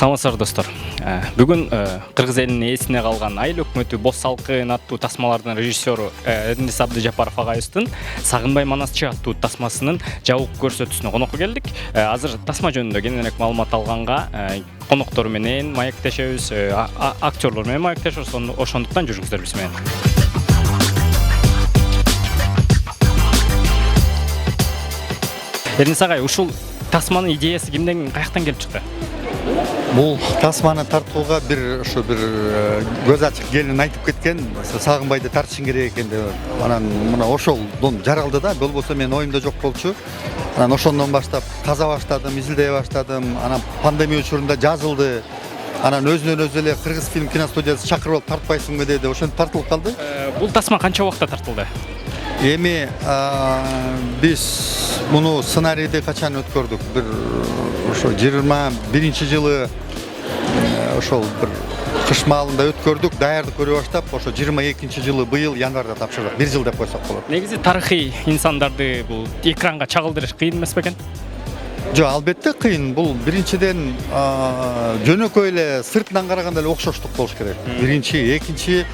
Саламатсыздар достор. Бүгүн Кыргыз элинин эсине калган Айыл өкмөтү Боз салкын аттуу тасмалардын режиссеру Эрнис Абдыжапаров агайыбыздын Сагынбай Манасчы аттуу тасмасынын жабык көрсөтүүсүнө конокко келдик. Азыр тасма жөнүндө кененирээк маалымат алганга коноктор менен маектешебиз, актерлор менен маектешебиз. Ошондуктан жүрүңүздөр биз менен. Эрнис агай, ушул тасманын идеясы кимден, каяктан келип чыкты? Бул тасманы тартууга бир көз ачык келин айтып кеткен, Сагынбайды тартышың керек экен деп. Анан мына ошолдон жаралды да, болбосо мен оюмда жок болчу. Анан ошондон баштап каза баштадым, изилдей баштадым. Анан пандемия учурунда жазылды. Анан өзүнөн өзү эле Кыргыз фильм киностудиясы чакырып алып тартпайсыңбы деди. Ошентип тартылып калды. Бул тасма канча убакытта тартылды? Эми биз муну сценарийди качан өткөрдүк? Бир ошо 21-жылы ошол бир кыш маалында өткөрдүк, даярдык көрө баштап, ошо 22-жылы быйыл январда тапшырдык. 1 жыл деп койсок болот. Негизи тарыхый инсандарды бул экранга чагылдырыш кыйын эмес бекен? Жок, албетте кыйын. Бул биринчиден жөнөкөй эле сыртынан караганда эле окшоштук болуш керек. Биринчи, экинчи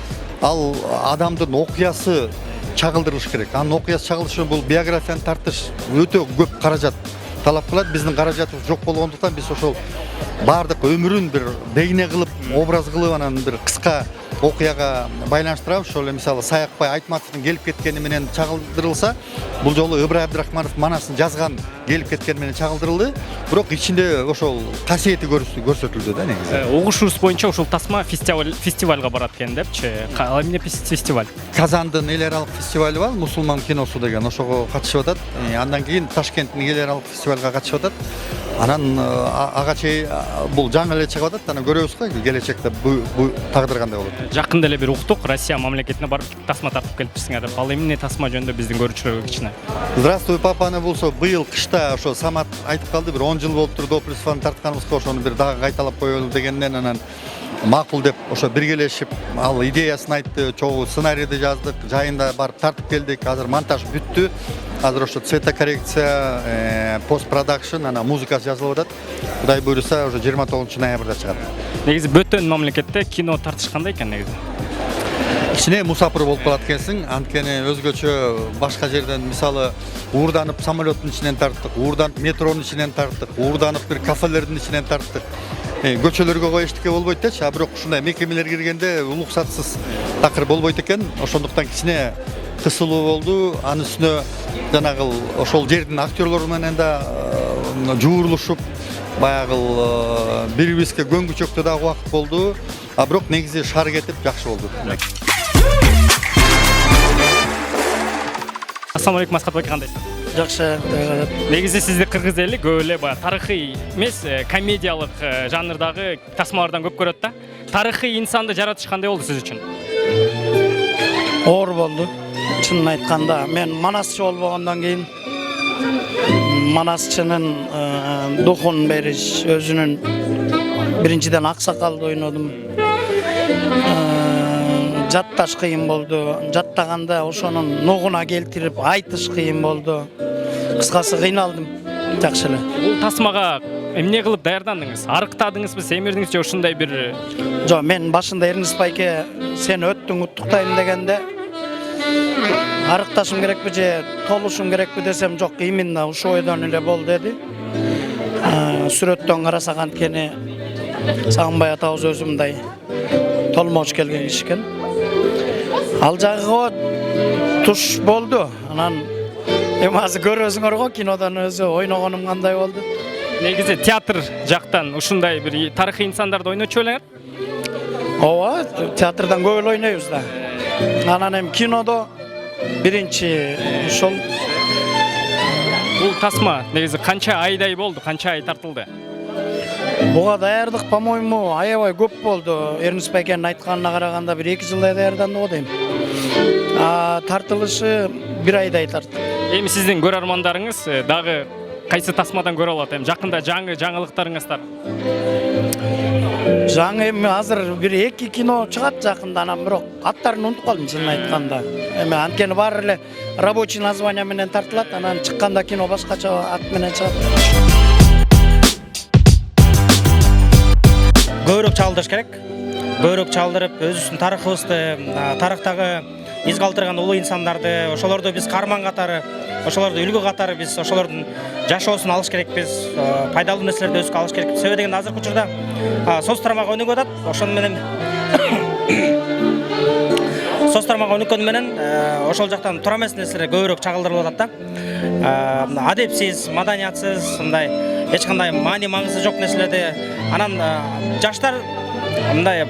ал адамдын окуясы чагылдырылыш керек. Анын окуясы чагылышы бул биографияны тартыш өтө көп каражат талап кылат. Биздин каражатыбыз жок болгондуктан биз ошол баардык өмүрүн бир бейне кылып, образ кылып, анан бир кыска окуяга байланыштырабыз. Ошол эле мисалы Саякбай Айтматовдун келип кеткени менен чагылдырылса, бул жолу Ыбырай Абдрахманов Манасын жазган келип кеткени менен чагылдырылды. Бирок ичинде ошол касиети көрсөтүлдү да негизи. Угушубуз боюнча ушул тасма фестивалга барат экен депчи. Ал эмне фестиваль? Казандын эл аралык фестивалю бар, мусулман киносу деген, ошого катышып атат. Андан кийин Ташкенттин эл аралык фестивалга катышып атат. Анан ага чейин бул жаңы эле чыгып атат. Анан көрөбүз го келечекте бу тагдыр кандай болот. Жакында эле бир уктук, Россия мамлекетине барып тасма тартып келипсиңер деп. Ал эмне тасма жөнүндө биздин көрүүчүлөргө кичине. Здравствуй, папаны болсо быйыл кышта ошо Самат айтып калды, бир 10 жыл болуп турду Доплюсованы тартканыбызга, ошону бир дагы кайталап коелу дегенден анан макул деп ошо биргелешип ал идеясын айтты, чогуу сценарийди жаздык, жайында барып тартып келдик. Азыр монтаж бүттү. Азыр ошо цветокоррекция, постпродакшн, анан музыкасы жазылып атат. Кудай буйруса, уже 29 ноябрда чыгат. Негизи бөтөн мамлекетте кино тартыш кандай экен негизи? Кичине мусапыр болуп калат экенсиң, анткени өзгөчө башка жерден мисалы уурданып самолеттун ичинен тарттык, уурданып метронун ичинен тарттык, уурданып бир кафелердин ичинен тарттык. Көчөлөргө кой эчтеке болбойт дечи, а бирок ушундай мекемелер киргенде уруксатсыз такыр болбойт экен. Ошондуктан кичине кысылуу болду. Анын үстүнө жанагы ошол жердин актерлору менен да жуурулушуп, баягы бири-бирибизге көнгүчөктө дагы убакыт болду. А бирок негизи шар кетип жакшы болду. Ассаламу алейкум, Асхат байке, кандайсыз? Жакшы. Негизи сизди кыргыз эли көп эле баягы тарыхый эмес, комедиялык жанрдагы тасмалардан көп көрөт да. Тарыхый инсанды жаратыш кандай болду сиз үчүн? Оор болду. Чынын айтканда, мен Манасчы болбогондон кийин Манасчынын духун бериш, өзүнүн биринчиден аксакалды ойнодум. Жатташ кыйын болду. Жаттаганда ошонун ногуна келтирип айтыш кыйын болду. Кыскасы кыйналдым. Жакшы эле. Бул тасмага эмне кылып даярдандыңыз? Арыктадыңызбы, семирдиңиз же ушундай бир? Жок, мен башында Эрнис байке сен өттүң, уттуктайм дегенде арыкташым керекпи же толушум керекпи десем, жок, именно ушу ойдон эле бол деди. Сүрөттөн карасак анткени Сагынбай атабыз өзү мындай толмоч келген киши экен. Ал жагыга туш болду. Анан эми азыр көрөсүңөр го кинодон өзү ойногонум кандай болду. Негизи театр жактан ушундай бир тарыхый инсандарды ойночу белеңер? Ооба, театрдан көп эле ойнойбуз да. Анан эми кинодо биринчи ошол. Бул тасма негизи канча айдай болду, канча ай тартылды? Буга даярдык, по-моему, аябай көп болду. Эрнис байкенин айтканына караганда бир 2 жылдай даярданды го дейм. Тартылышы 1 айдай тарттык. Эми сиздин көрөрмандарыңыз дагы кайсы тасмадан көрө алат? Эми жакында жаңылыктарыңыздар? Жаңы эми азыр бир 2 кино чыгат жакында, анан бирок аттарын унутуп калдым чынын айтканда. Эми анткени баары эле рабочий название менен тартылат, анан чыкканда кино башкача ат менен чыгат. чалдырыш керек. Көбүрөөк чалдырып, өзүбүздүн тарыхыбызды, тарыхтагы из калтырган улуу инсандарды, ошолорду биз каарман катары, ошолорду үлгү катары биз ошолордун жашоосун алыш керекпиз, пайдалуу нерселерди өскө алыш керекпиз. Себеби дегенде азыркы учурда соц тармагы өнүгүп атат. Ошону менен соц тармагы өнүккөнү менен ошол жактан туура эмес нерселер көбүрөөк чагылдырылып атат да. Адепсиз, маданиятсыз, мындай эч кандай маани маңызы жок нерселерди анан жаштар мындай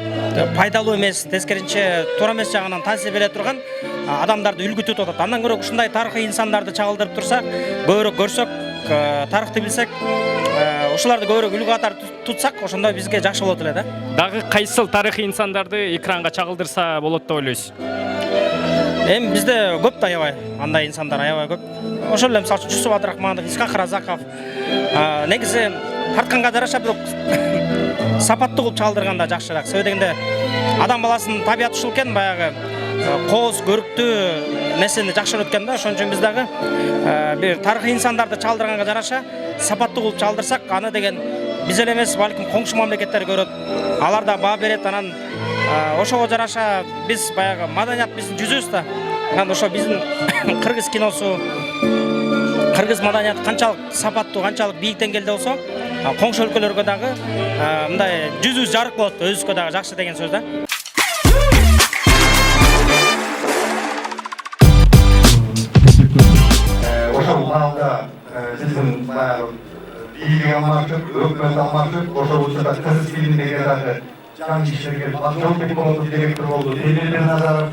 пайдалуу эмес, тескерисинче туура эмес жагынан таасир бере турган адамдарды үлгү тутуп атат. Андан көрө ушундай тарыхый инсандарды чагылдырып турсак, көбүрөөк көрсөк, тарыхты билсек, ошолорду көбүрөөк үлгү катары тутсак, ошондо бизге жакшы болот эле да. Дагы кайсыл тарыхый инсандарды экранга чагылдырса болот деп ойлойсуз? Эми бизде көп да аябай, андай инсандар аябай көп. Ошол эле мисалы үчүн Жусуп Абдрахманов, Исхак Разаков. Негизи тартканга жараша бирок сапаттуу кылып чагылдырганда жакшыраак. Себеби дегенде адам баласынын табияты ушул экен, баягы кооз, көрүктүү нерсени жакшы көрөт экен да. Ошон үчүн биз дагы бир тарыхый инсандарды чагылдырганга жараша сапаттуу кылып чагылдырсак, аны деген биз эле эмес, балким коңшу мамлекеттер көрөт. Алар да баа берет, анан ошого жараша биз баягы маданият биздин жүзүбүз да. Анан ошо биздин кыргыз киносу, кыргыз маданияты канчалык сапаттуу, канчалык бийик деңгээлде болсо, коңшу өлкөлөргө дагы мындай жүзүбүз жарык болот, өзүбүзгө дагы жакшы деген сөз да. Ошол маалда биздин баягы бийлик алмашып, өкмөт алмашып, ошол учурда кыргыз фильминдеги дагы жаңы иштерге Жолбек болду, директор болду, Темирбек Назаров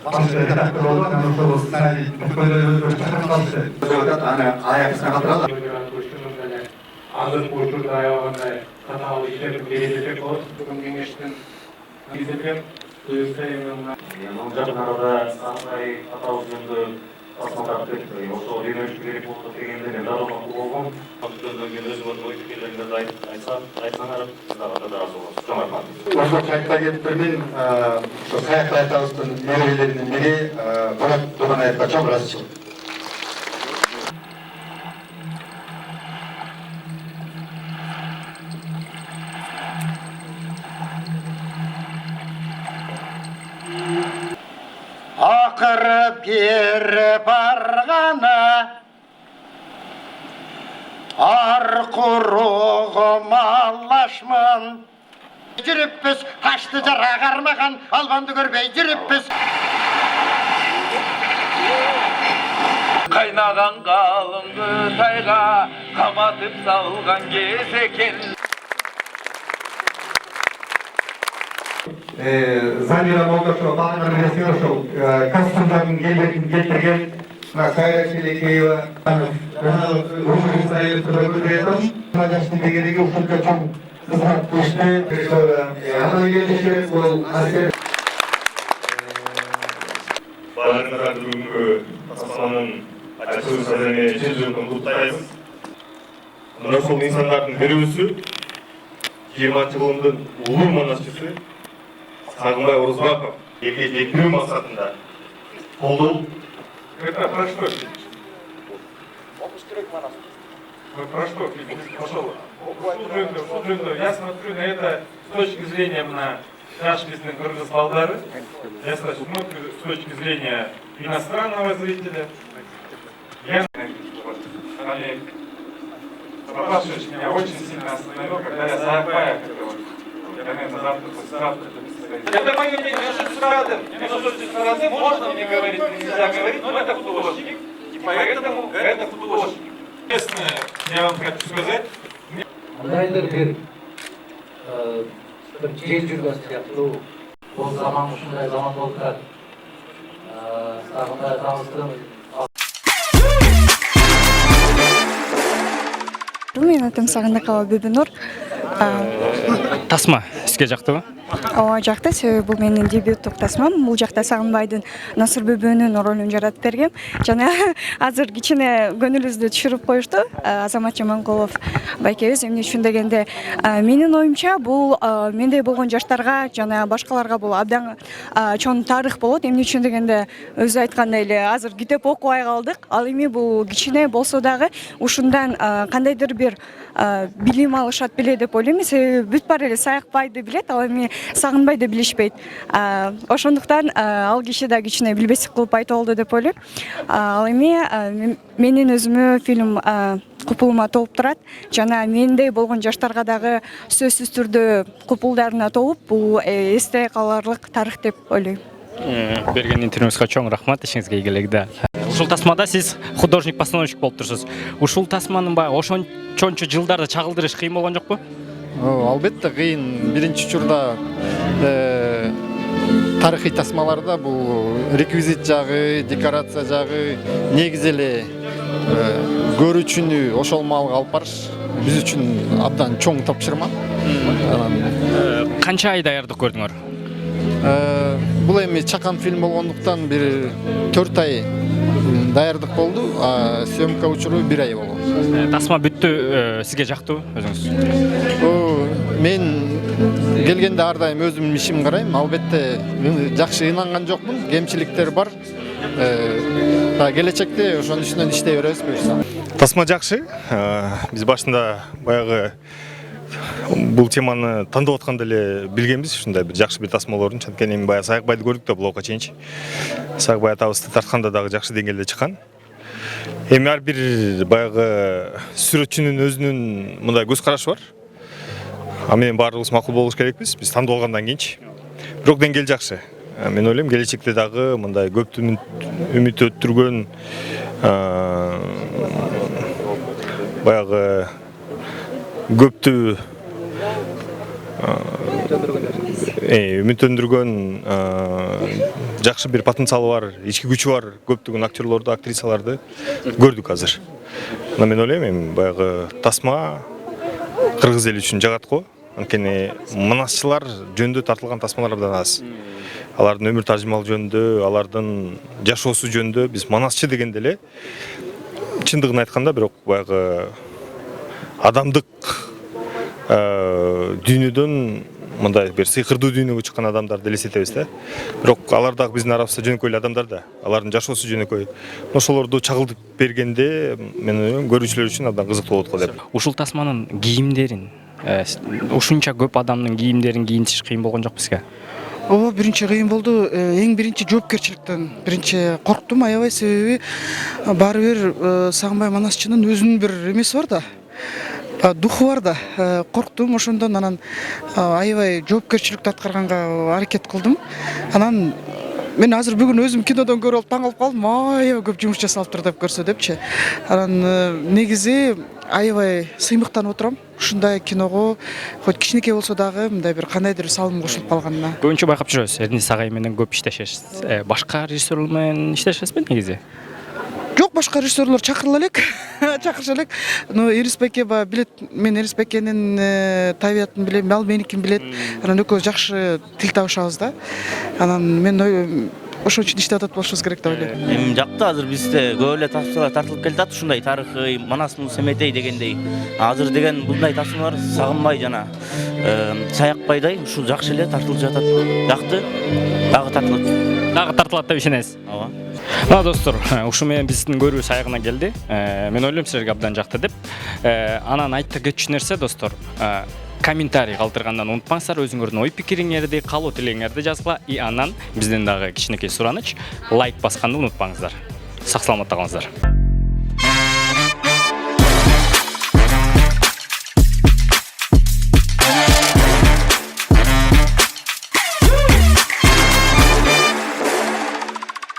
баш редактор болду, анан ошол сценарий бүткөндөрү чакырып калышты. Аны аяктан калтыралы. Азыркы учурда аябагандай каталык иштер келечек болот. Бүгүн кеңештин изилген жакын арада Сагынбай атабыз жөнүндө тасмалдап кетти. Ошол үйрөнүш керек болуп дегенде мен дагы болгом. Көздөгөн өзүңөр ой пикирлериңизди айтсаңар, сиз дагы да разы болосуз. Чоң рахмат. Ошол жайда кетпеден ошо Саякбай атабыздын неберелеринин бири Болот Турганаевга чоң ыраазычылык. Акырып кері барғаны ар құруғым алашмын. Жүріппіз, қашты жара қармаған, албанды көрбей жүріппіз. Кайнаган калыңды тайга каматып салган кез экен. Замира Молдашева, Бағынар Ресми ошол костюмдарын келтірген Кайра Шелекеева, Рухи Исаевты көргенім, жаштың дегенеге ушунча чоң кызмат кылышты. Анан келиши бул аскер. Баарыңыздар бүгүнкү тасманын ачылыш салтанатына чын жүрөктөн куттуктайбыз. Мына ошол инсандардын бирөөсү 20-жылдын улуу манасчысы Сагынбай Орозбаков элге жетүү максатында колдолуп. Это про что? Про что? Я смотрю на это с точки зрения на наш бизнес кыргыз балдары. Я смотрю с точки зрения иностранного зрителя. Я Папашич меня очень сильно остановил, когда я Сагынбаев говорю. Я, наверное, завтра. Это мое мнение, я же с стороны можно мне говорить, нельзя говорить, но это художник. И поэтому это художник. Честно, я вам хочу сказать. Мындайдыр бир жел жүргөн сыяктуу. Бул заман ушундай заман болуп турат. Сагынбай атабыздын Менин атым Сагындыкова Бибинур. Тасма сизге жактыбы? Ооба жакты, себеби бул менин дебюттук тасмам. Бул жакта Сагынбайдын Насыр Бөбөнүн ролун жаратып бергем. Жана азыр кичине көңүлүбүздү түшүрүп коюшту Азамат Жаманкулов байкебиз. Эмне үчүн дегенде, менин оюмча бул мендей болгон жаштарга жана башкаларга бул абдан чоң тарых болот. Эмне үчүн дегенде, өзү айткандай эле азыр китеп окубай калдык. Ал эми бул кичине болсо дагы ушундан кандайдыр бир билим алышат беле деп ойлойм. Себеби бүт баары эле Саякбайды билет, ал эми Сагынбайды билишпейт. Ошондуктан ал киши да кичине билбестик кылып айтып алды деп ойлойм. Ал эми менин өзүмө фильм купулума толуп турат. Жана мендей болгон жаштарга дагы сөзсүз түрдө купулдарына толуп, бул эсте каларлык тарых деп ойлойм. Берген интервьюңузга чоң рахмат, ишиңизге ийгилик. Ушул тасмада сиз художник-постановщик болуп турсуз. Ушул тасманын баягы ошончо жылдарда чагылдырыш кыйын болгон жокпу? Албетте кыйын. Биринчи учурда тарыхый тасмаларда бул реквизит жагы, декорация жагы негизи эле көрүүчүнү ошол маалга алып барыш биз үчүн абдан чоң тапшырма. Канча ай даярдык көрдүңөр? Бул эми чакан фильм болгондуктан бир 4 ай даярдык болду, а съемка учуру 1 ай болгон. Тасма бүттү, сизге жактыбы өзүңүз? Мен келгенде ар дайым өзүмдүн ишимди карайм. Албетте жакшы ынанган жокмун, кемчиликтер бар. Келечекте ошонун үстүнөн иштей беребиз буюрса. Тасма жакшы. Биз башында баягы бул теманы тандап атканда эле билгенбиз, ушундай бир жакшы бир тасмалоорун. Анткени эми баягы Саякбайды көрдүк да булга чейинчи. Саякбай атабызды тартканда дагы жакшы деңгээлде чыккан. Эми ар бир баягы сүрөтчүнүн өзүнүн мындай көз карашы бар. А менен баарыбыз макул болуш керекпиз. Биз тандап алгандан кийинчи. Бирок деңгээл жакшы. Мен ойлойм, келечекте дагы мындай көптү үмүт өттүргөн баягы көптү үмүттөндүргөн жакшы бир потенциалы бар, ички күчү бар көптөгөн актерлорду, актрисаларды көрдүк азыр. Мен ойлойм, эми баягы тасма кыргыз эли үчүн жагат го. Анткени манасчылар жөнүндө тартылган тасмалар абдан аз. Алардын өмүр таржымалы жөнүндө, алардын жашоосу жөнүндө биз манасчы дегенде эле чындыгын айтканда бирок баягы адамдык дүйнөдөн мындай бир сыйкырдуу дүйнөгө чыккан адамдарды элестетебиз да. Бирок алар дагы биздин арабызда жөнөкөй эле адамдар да. Алардын жашоосу жөнөкөй. Ошолорду чагылдырып бергенде мен ойлойм, көрүүчүлөр үчүн абдан кызыктуу болот го деп. Ушул тасманын кийимдерин, ушунча көп адамдын кийимдерин кийинтиш кыйын болгон жокпу сизге? Ооба, биринчи кыйын болду. Эң биринчи жоопкерчиликтен биринчи корктум, аябай, себеби баары бир Сагынбай манасчынын өзүнүн бир эмеси бар да. Духу бар да. Корктум, ошондон анан аябай жоопкерчиликти аткарганга аракет кылдым. Анан мен азыр бүгүн өзүм кинодон көрүп алып таң калып калдым. Аябай көп жумуш жасалыптыр деп көрсө депчи. Анан негизи аябай сыймыктанып отурам. Ушундай киного хоть кичинекей болсо дагы мындай бир кандайдыр салым кошулуп калганына. Көбүнчө байкап жүрөбүз. Эрдинис агай менен көп иштешесиз. Башка режиссерлор менен иштешесизби негизи? Жок, башка режиссерлор чакырыла элек. Чакырыша элек. Но Эрисбекке билет, мен Эрисбеккенин табиятын билем, ал меникин билет. Анан экөөбүз жакшы тил табышабыз да. Анан мен ошон үчүн иштеп атат болушубуз керек деп ойлойм. Эми жакта азыр бизде көп эле тасмалар тартылып келатат, ушундай тарыхый Манастын Семетей дегендей. Азыр деген мындай тасмалар Сагынбай жана Саякбайдай ушул жакшы эле тартылып жатат. Жакты, дагы тартылат. Дагы тартылат деп ишенесиз? Ооба. Мына достор, ушу менен биздин көрүүбүз аягына келди. Мен ойлойм, силерге абдан жакты деп. Анан айтта кетчү нерсе достор, комментарий калтыргандан унутпаңыздар, өзүңөрдүн ой пикириңерди, каалоо тилегиңерди жазгыла. И анан бизден дагы кичинекей сураныч, лайк басканды унутпаңыздар. Сак саламатта калыңыздар.